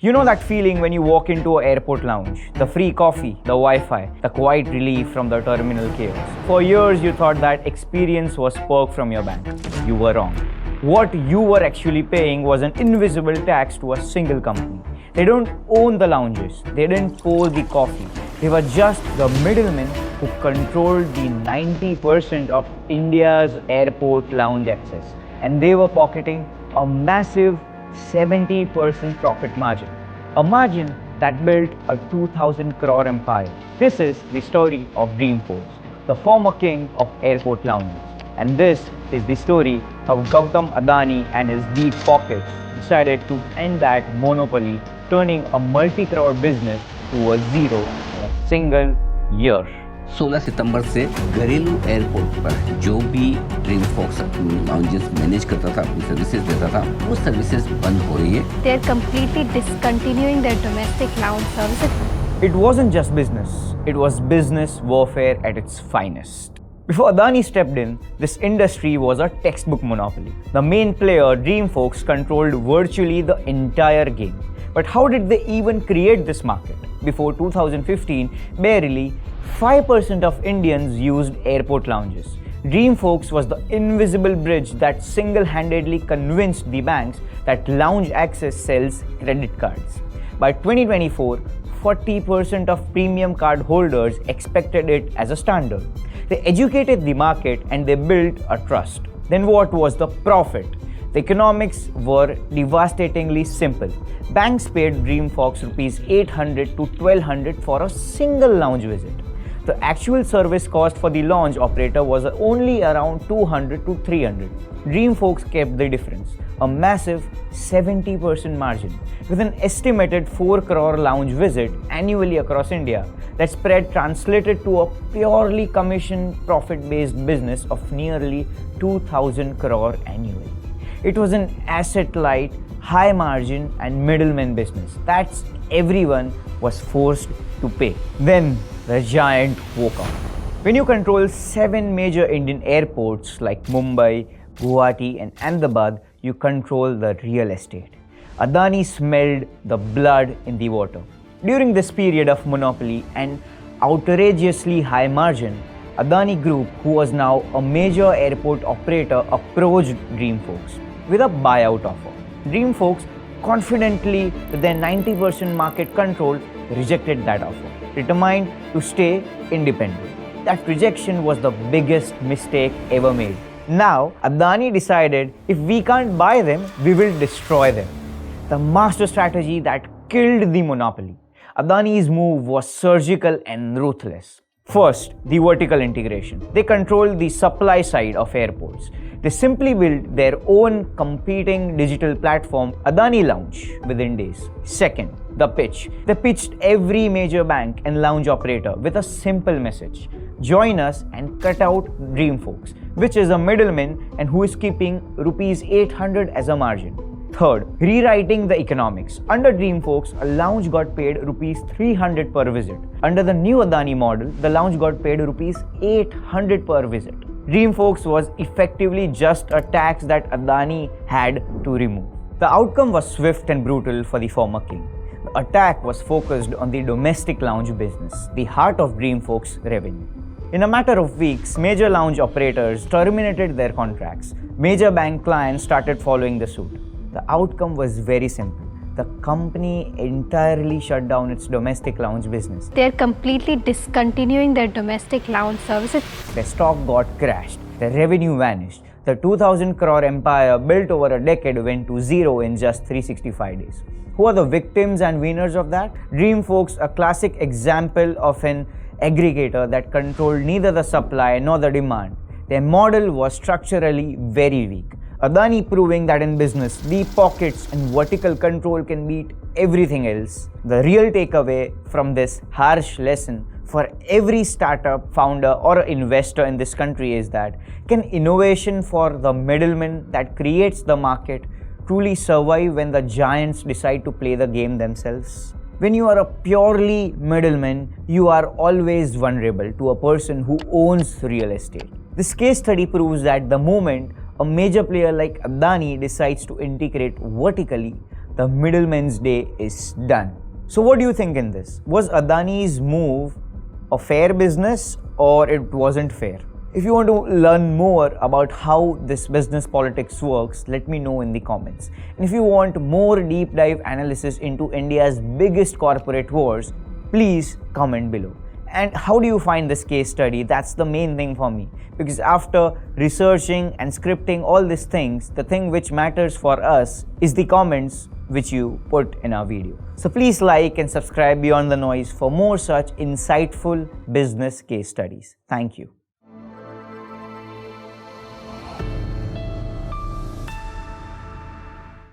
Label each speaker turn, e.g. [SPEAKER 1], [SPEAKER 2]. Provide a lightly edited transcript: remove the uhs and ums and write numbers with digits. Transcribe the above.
[SPEAKER 1] You know that feeling when you walk into an airport lounge? The free coffee, the Wi-Fi, the quiet relief from the terminal chaos. For years you thought that experience was perk from your bank. You were wrong. What you were actually paying was an invisible tax to a single company. They don't own the lounges. They didn't pour the coffee. They were just the middlemen who controlled the 90% of India's airport lounge access. And they were pocketing a massive 70% profit margin. A margin that built a 2,000 crore empire. This is the story of DreamFolks, the former king of airport lounges. And this is the story how Gautam Adani and his deep pockets decided to end that monopoly, turning a multi-crore business to a zero in a single year.
[SPEAKER 2] 16 सितंबर से घरेलू airport पर जो भी DreamFolks lounges manage करता था, अपनी services देता था, वो सर्विसेज बंद हो रही है.
[SPEAKER 3] They are completely discontinuing their domestic lounge services.
[SPEAKER 1] It wasn't just business, it was business warfare at its finest. Before Adani stepped in, this industry was a textbook monopoly. The main player, DreamFolks, controlled virtually the entire game. But how did they even create this market? Before 2015, barely 5% of Indians used airport lounges. DreamFolks was the invisible bridge that single-handedly convinced the banks that lounge access sells credit cards. By 2024, 40% of premium card holders expected it as a standard. They educated the market and they built a trust. Then what was the profit? The economics were devastatingly simple. Banks paid DreamFolks rupees 800 to 1200 for a single lounge visit. The actual service cost for the lounge operator was only around 200 to 300. DreamFolks kept the difference, a massive 70% margin. With an estimated 4 crore lounge visit annually across India, that spread translated to a purely commission profit-based business of nearly 2,000 crore annually. It was an asset-light, high-margin and middleman business that everyone was forced to pay. Then the giant woke up. When you control 7 major Indian airports like Mumbai, Guwahati and Ahmedabad, you control the real estate. Adani smelled the blood in the water. During this period of monopoly and outrageously high margin, Adani Group, who was now a major airport operator, approached DreamFolks with a buyout offer. DreamFolks, confidently with their 90% market control, rejected that offer, determined to stay independent. That rejection was the biggest mistake ever made. Now, Adani decided if we can't buy them, we will destroy them. The master strategy that killed the monopoly. Adani's move was surgical and ruthless. First, the vertical integration. They controlled the supply side of airports. They simply built their own competing digital platform, Adani Lounge, within days. Second, the pitch. They pitched every major bank and lounge operator with a simple message. Join us and cut out DreamFolks, which is a middleman and who is keeping rupees 800 as a margin. Third, rewriting the economics. Under DreamFolks, a lounge got paid rupees 300 per visit. Under the new Adani model, the lounge got paid rupees 800 per visit. DreamFolks was effectively just a tax that Adani had to remove. The outcome was swift and brutal for the former king. The attack was focused on the domestic lounge business, the heart of DreamFolks' revenue. In a matter of weeks, major lounge operators terminated their contracts. Major bank clients started following the suit. The outcome was very simple. The company entirely shut down its domestic lounge business.
[SPEAKER 3] They are completely discontinuing their domestic lounge services.
[SPEAKER 1] Their stock got crashed. Their revenue vanished. The 2,000 crore empire built over a decade went to zero in just 365 days. Who are the victims and winners of that? DreamFolks, a classic example of an aggregator that controlled neither the supply nor the demand. Their model was structurally very weak. Adani proving that in business, deep pockets and vertical control can beat everything else. The real takeaway from this harsh lesson for every startup founder or investor in this country is that can innovation for the middleman that creates the market truly survive when the giants decide to play the game themselves? When you are a purely middleman, you are always vulnerable to a person who owns real estate. This case study proves that the moment a major player like Adani decides to integrate vertically, The middleman's day is done. So what do you think in this? Was Adani's move a fair business or it wasn't fair? If you want to learn more about how this business politics works, let me know in the comments. And if you want more deep dive analysis into India's biggest corporate wars, please comment below. And how do you find this case study? That's the main thing for me. Because after researching and scripting all these things, the thing which matters for us is the comments which you put in our video. So please like and subscribe Beyond the Noise for more such insightful business case studies. Thank you.